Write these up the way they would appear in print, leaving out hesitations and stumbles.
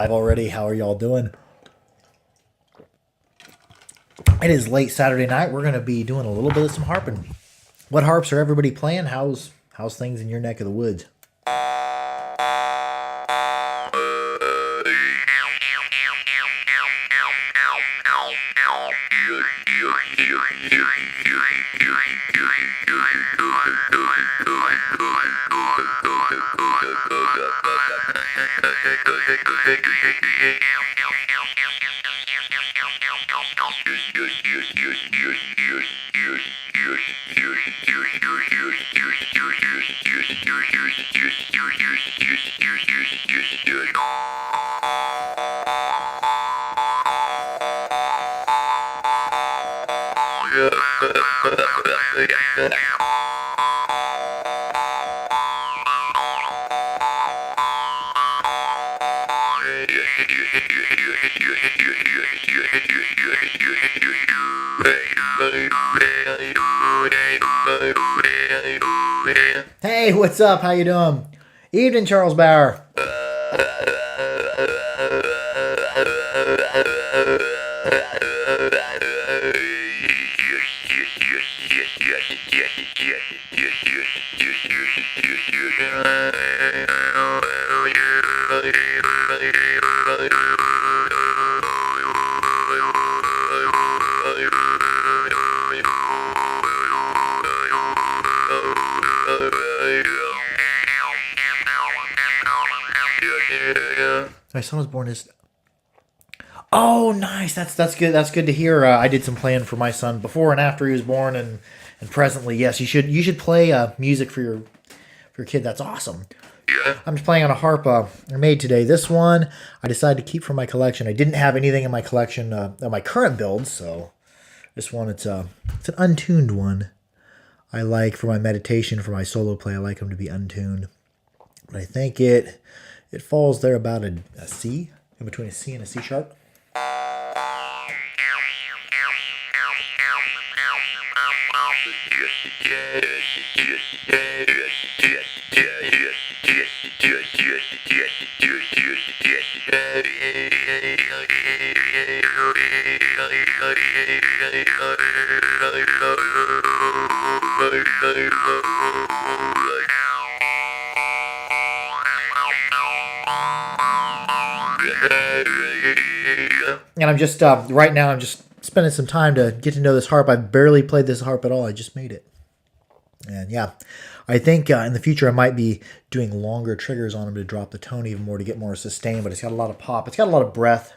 Live already. How are y'all doing? It is late Saturday night. We're going to be doing a little bit of some harping. What harps are everybody playing? How's things in your neck of the woods? Hey, what's up? How you doing? Evening, Charles Bauer. My son was born this. Oh, nice. That's good. That's good to hear. I did some playing for my son before and after he was born, and presently, yes, you should play music for your kid. That's awesome. I'm just playing on a harp I made today. This one I decided to keep for my collection. I didn't have anything in my collection of my current builds, so this one it's an untuned one. I like for my meditation, for my solo play. I like them to be untuned, but I think it falls there about a C, in between a C and a C sharp. And I'm just right now. I'm just spending some time to get to know this harp. I've barely played this harp at all. I just made it, and yeah, I think in the future I might be doing longer triggers on them to drop the tone even more to get more sustain. But it's got a lot of pop. It's got a lot of breath.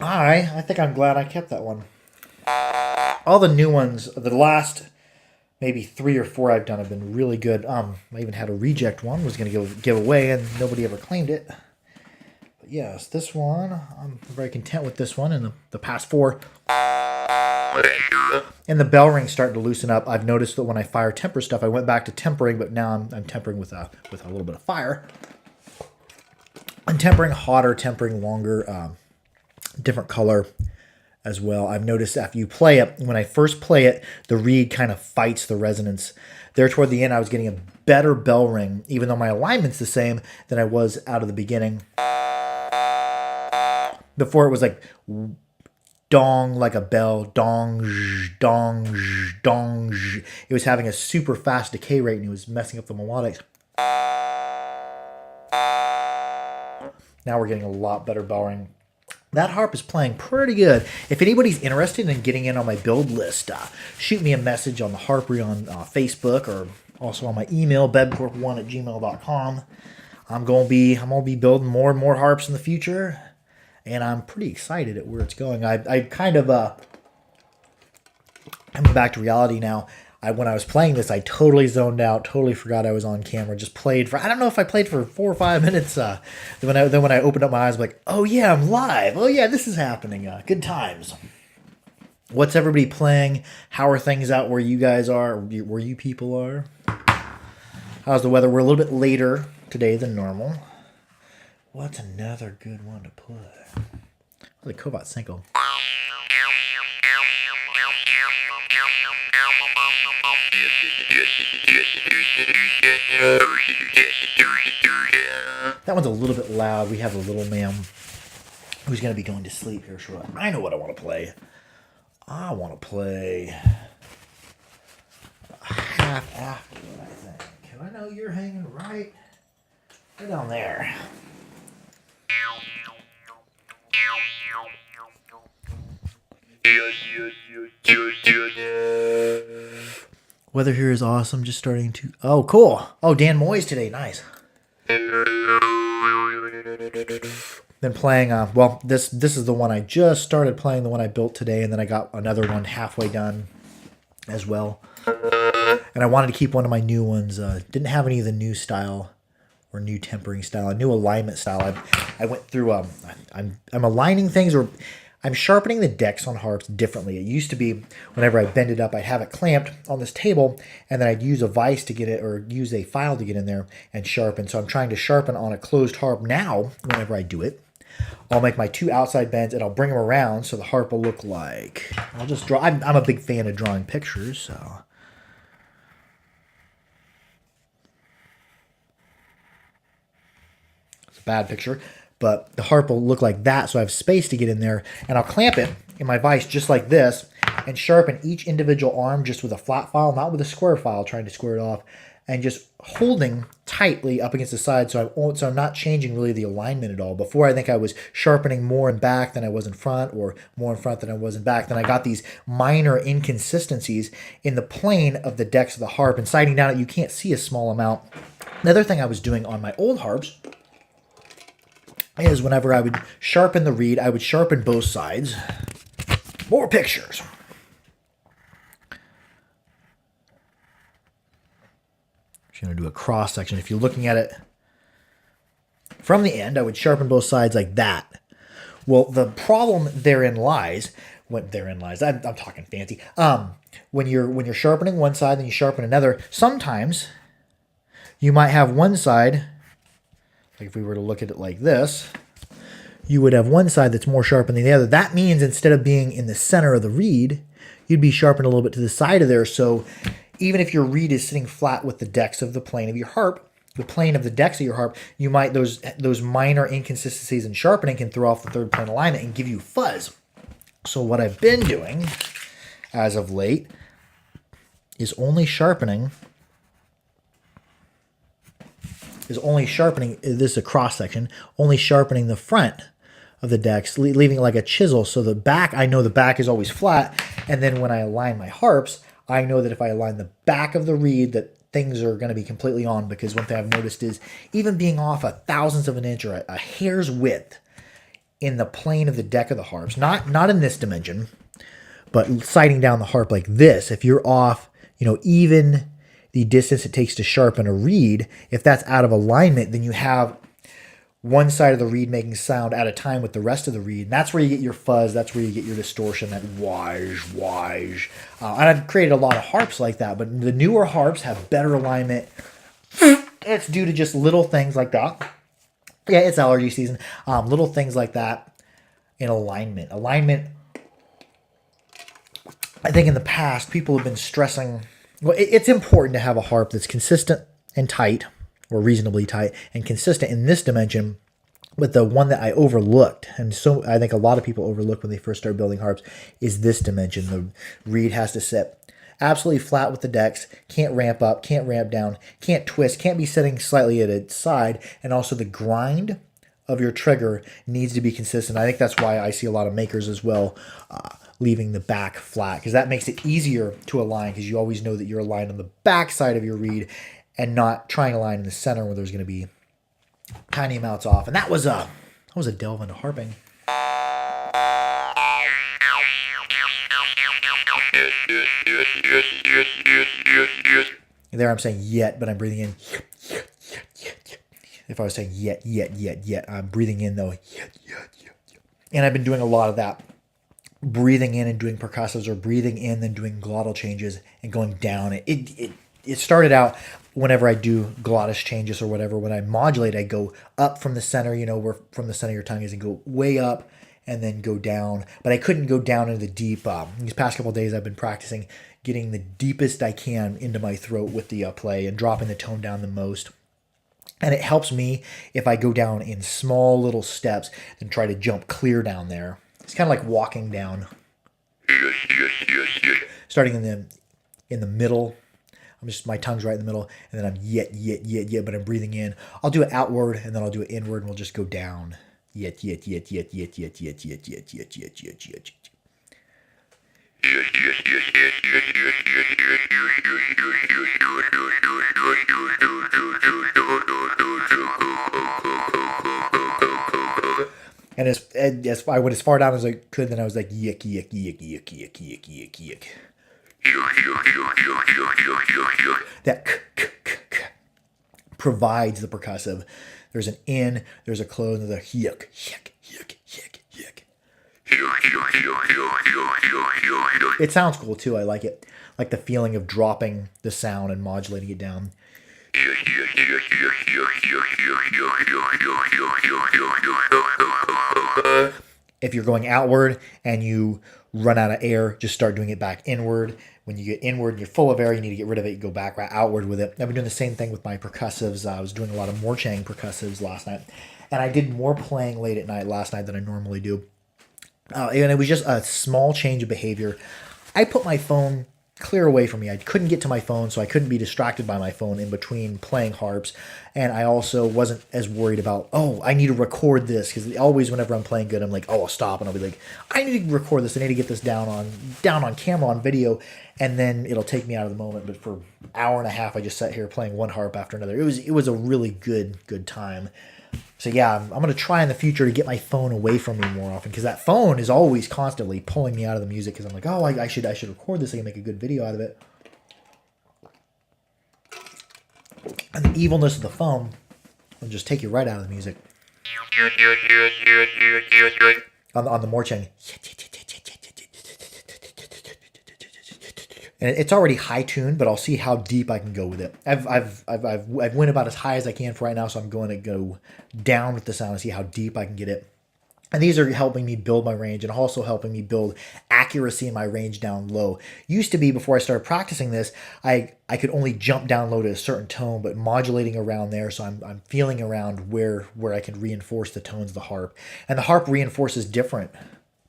Alright, I think I'm glad I kept that one. All the new ones, the last maybe 3 or 4 I've done have been really good. I even had a reject one, was going to give away, and nobody ever claimed it. But yes, this one, I'm very content with this one and the past 4. And the bell ring's starting to loosen up. I've noticed that when I fire temper stuff, I went back to tempering, but now I'm tempering with a little bit of fire. I'm tempering hotter, tempering longer, different color as well. I've noticed after you play it, when I first play it, the reed kind of fights the resonance. There toward the end, I was getting a better bell ring, even though my alignment's the same than I was out of the beginning. Before it was like dong, like a bell, dong, dong, dong. It was having a super fast decay rate and it was messing up the melodics. Now we're getting a lot better bell ring. That harp is playing pretty good. If anybody's interested in getting in on my build list, shoot me a message on the Harpery on Facebook or also on my email, bebcorp1@gmail.com. I'm gonna be building more and more harps in the future, and I'm pretty excited at where it's going. I kind of I'm back to reality now. When I was playing this, I totally zoned out, totally forgot I was on camera. Just played for, I don't know if I played for 4 or 5 minutes. Then when I opened up my eyes, I'm like, oh yeah, I'm live. Oh yeah, this is happening. Good times. What's everybody playing? How are things out where you guys are, where you people are? How's the weather? We're a little bit later today than normal. What's another good one to play? The Kovat Cinco. That one's a little bit loud. We have a little ma'am who's going to be going to sleep here shortly. I know what I want to play. I want to play half after it, I think. I know you're hanging right down there. Weather here is awesome. Just starting to... Oh, cool. Oh, Dan Moyes today. Nice. Been playing... well, this is the one I just started playing, the one I built today, and then I got another one halfway done as well. And I wanted to keep one of my new ones. Didn't have any of the new style or new tempering style, a new alignment style. I went through... I'm aligning things, or... I'm sharpening the decks on harps differently. It used to be whenever I bend it up, I'd have it clamped on this table, and then I'd use a vise to get it, or use a file to get in there and sharpen. So I'm trying to sharpen on a closed harp now. Whenever I do it, I'll make my 2 outside bends, and I'll bring them around so the harp will look like... I'll just draw... I'm a big fan of drawing pictures, so... It's a bad picture. But the harp will look like that, so I have space to get in there. And I'll clamp it in my vise just like this and sharpen each individual arm just with a flat file, not with a square file, trying to square it off, and just holding tightly up against the side so I'm not changing really the alignment at all. Before, I think I was sharpening more in back than I was in front, or more in front than I was in back. Then I got these minor inconsistencies in the plane of the decks of the harp, and sighting down it, you can't see a small amount. Another thing I was doing on my old harps is whenever I would sharpen the reed, I would sharpen both sides. More pictures. Just going to do a cross section. If you're looking at it from the end, I would sharpen both sides like that. Well, the problem therein lies. I'm talking fancy. When you're sharpening one side and you sharpen another, sometimes you might have one side. Like if we were to look at it like this, you would have one side that's more sharpened than the other. That means instead of being in the center of the reed, you'd be sharpened a little bit to the side of there. So even if your reed is sitting flat with the decks of the plane of your harp, the plane of the decks of your harp, you might, those minor inconsistencies in sharpening can throw off the third plane alignment and give you fuzz. So what I've been doing as of late is only sharpening. This is a cross section, only sharpening the front of the decks, leaving it like a chisel. So the back, I know the back is always flat. And then when I align my harps, I know that if I align the back of the reed, that things are going to be completely on, because one thing I've noticed is even being off a thousandth of an inch or a hair's width in the plane of the deck of the harps, not in this dimension, but sighting down the harp like this, if you're off, even the distance it takes to sharpen a reed, if that's out of alignment, then you have one side of the reed making sound at a time with the rest of the reed. And that's where you get your fuzz. That's where you get your distortion, that whoosh. And I've created a lot of harps like that, but the newer harps have better alignment. It's due to just little things like that. Yeah, it's allergy season. Little things like that in alignment. Alignment, I think in the past, people have been stressing. Well, it's important to have a harp that's consistent and tight, or reasonably tight and consistent in this dimension. But the one that I overlooked, and so I think a lot of people overlook when they first start building harps, is this dimension. The reed has to sit absolutely flat with the decks, can't ramp up, can't ramp down, can't twist, can't be sitting slightly at its side, and also the grind of your trigger needs to be consistent. I think that's why I see a lot of makers as well leaving the back flat, because that makes it easier to align, because you always know that you're aligned on the back side of your reed and not trying to line in the center where there's going to be tiny amounts off. And that was a delve into harping. There I'm saying yet, but I'm breathing in. If I was saying yet, I'm breathing in though. Yet. And I've been doing a lot of that. Breathing in and doing percussives, or breathing in and doing glottal changes and going down. It started out whenever I do glottis changes or whatever. When I modulate, I go up from the center, where from the center of your tongue is, and go way up and then go down. But I couldn't go down into the deep. These past couple of days, I've been practicing getting the deepest I can into my throat with the play and dropping the tone down the most. And it helps me if I go down in small little steps and try to jump clear down there. It's kind of like walking down. Starting in the middle. My tongue's right in the middle, and then I'm yet, but I'm breathing in. I'll do it outward, and then I'll do it inward, and we'll just go down. Yet. And I went as far down as I could, then I was like, yick. That provides the percussive. There's an in, there's a close, and there's a yick. It sounds cool too. I like it. Like the feeling of dropping the sound and modulating it down. If you're going outward and you run out of air, just start doing it back inward. When you get inward and you're full of air, you need to get rid of it. You go back right outward with it. I've been doing the same thing with my percussives. I was doing a lot of more Chang percussives last night. And I did more playing late at night last night than I normally do. And it was just a small change of behavior. I put my phone clear away from me. I couldn't get to my phone, so I couldn't be distracted by my phone in between playing harps. And I also wasn't as worried about, I need to record this, because always whenever I'm playing good, I'm like, I'll stop, and I'll be like, I need to record this. I need to get this down on camera, on video, and then it'll take me out of the moment. But for an hour and a half, I just sat here playing one harp after another. It was a really good time. So yeah, I'm going to try in the future to get my phone away from me more often, because that phone is always constantly pulling me out of the music, because I'm like, oh, I should record this. I can make a good video out of it. And the evilness of the phone will just take you right out of the music. On the Morchang. And it's already high tuned, but I'll see how deep I can go with it. I've went about as high as I can for right now, so I'm going to go down with the sound and see how deep I can get it. And these are helping me build my range and also helping me build accuracy in my range down low. Used to be, before I started practicing this, I could only jump down low to a certain tone, but modulating around there, so I'm feeling around where I can reinforce the tones of the harp. And the harp reinforces different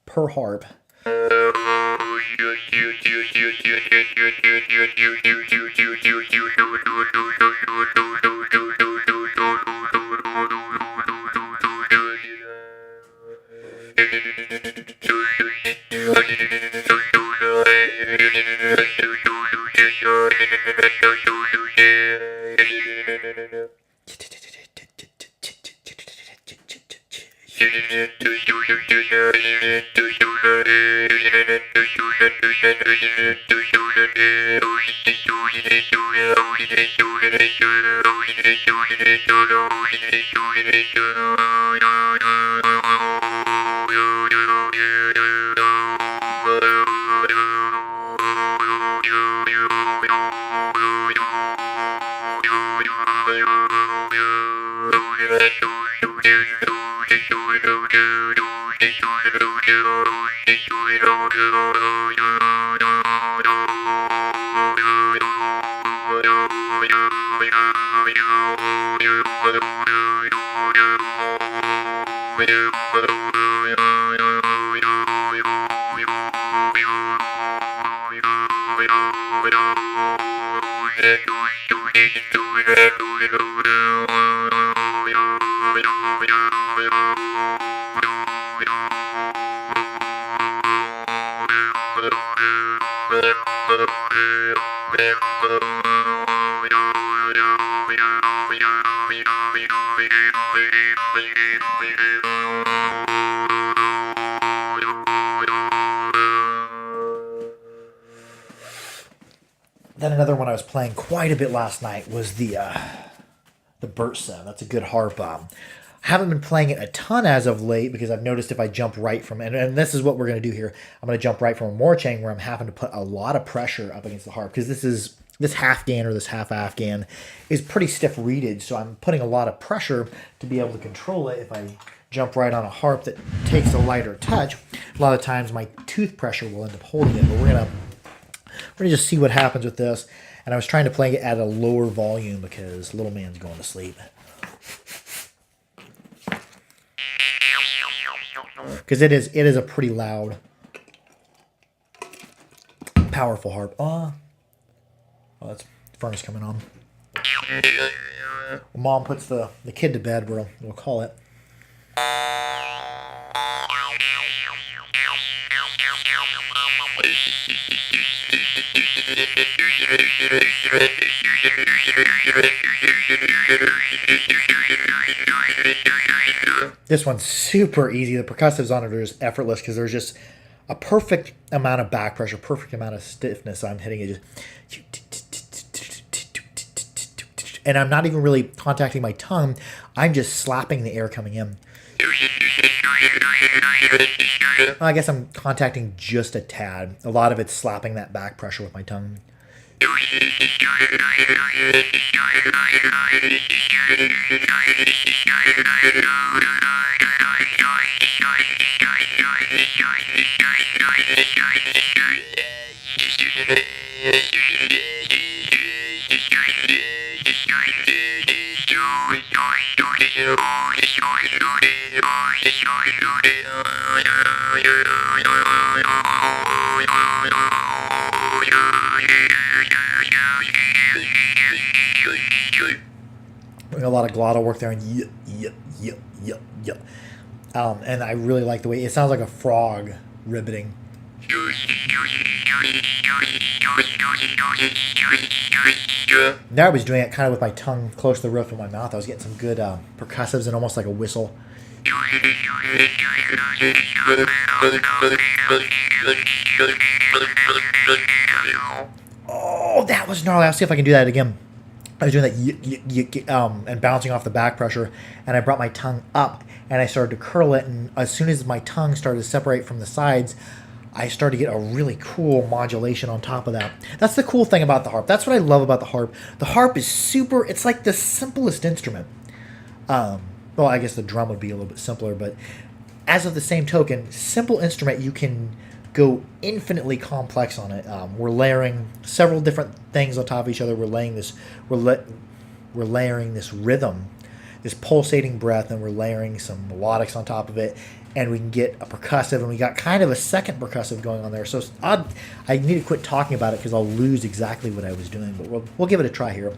per harp. Then another one I was playing quite a bit last night was the Burt 7. That's a good harp. Haven't been playing it a ton as of late, because I've noticed if I jump right from, and this is what we're going to do here, I'm going to jump right from a Morchang where I'm having to put a lot of pressure up against the harp, because this half gan or this half Afghan is pretty stiff reeded, so I'm putting a lot of pressure to be able to control it. If I jump right on a harp that takes a lighter touch, a lot of times my tooth pressure will end up holding it. But we're gonna just see what happens with this. And I was trying to play it at a lower volume because little man's going to sleep. Because it is a pretty loud, powerful harp. Oh, that's furnace coming on. Mom puts the kid to bed, we'll call it. This one's super easy. The percussives on it are just effortless because there's just a perfect amount of back pressure, perfect amount of stiffness. I'm hitting it just, and I'm not even really contacting my tongue. I'm just slapping the air coming in. I guess I'm contacting just a tad. A lot of it's slapping that back pressure with my tongue. A lot of glottal work there, and and I really like the way it sounds like a frog ribbiting. There I was doing it kind of with my tongue close to the roof of my mouth. I was getting some good percussives and almost like a whistle. Oh, that was gnarly. I'll see if I can do that again. I was doing that and bouncing off the back pressure, and I brought my tongue up, and I started to curl it, and as soon as my tongue started to separate from the sides, I started to get a really cool modulation on top of that. That's the cool thing about the harp. That's what I love about the harp. The harp is super, it's like the simplest instrument. Well, I guess the drum would be a little bit simpler, but as of the same token, simple instrument, you can go infinitely complex on it. We're layering several different things on top of each other. We're layering this rhythm, this pulsating breath, and we're layering some melodics on top of it, and we can get a percussive, and we got kind of a second percussive going on there. So I need to quit talking about it because I'll lose exactly what I was doing, but we'll give it a try here.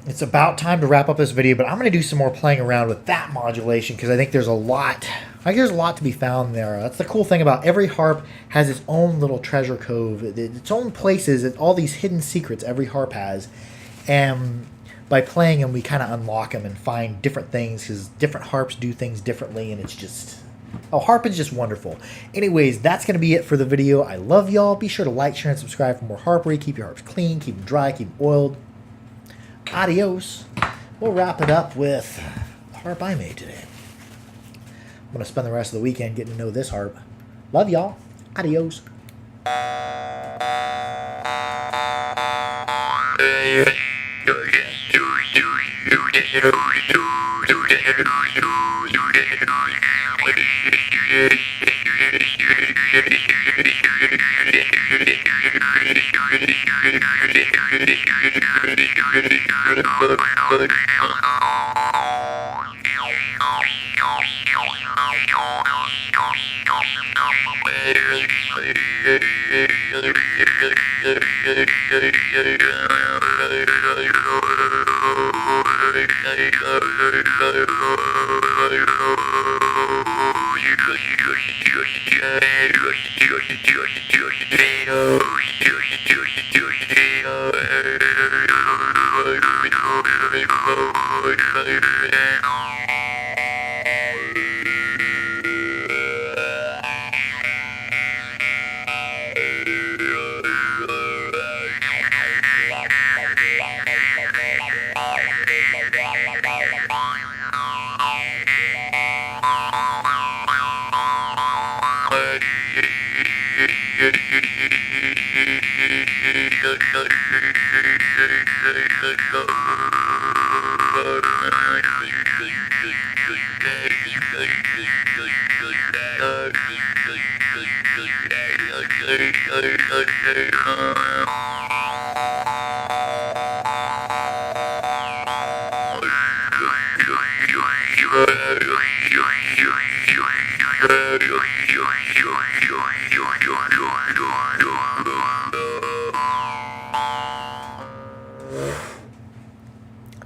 It's about time to wrap up this video, but I'm going to do some more playing around with that modulation because I think there's a lot. There's a lot to be found there. That's the cool thing about every harp has its own little treasure cove, its own places, all these hidden secrets every harp has, and by playing them, we kind of unlock them and find different things because different harps do things differently, and it's just... Oh, harp is just wonderful. Anyways, that's going to be it for the video. I love y'all. Be sure to like, share, and subscribe for more harpery. Keep your harps clean, keep them dry, keep them oiled. Adios. We'll wrap it up with the harp I made today. I'm going to spend the rest of the weekend getting to know this harp. Love y'all. Adios.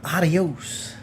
Adios.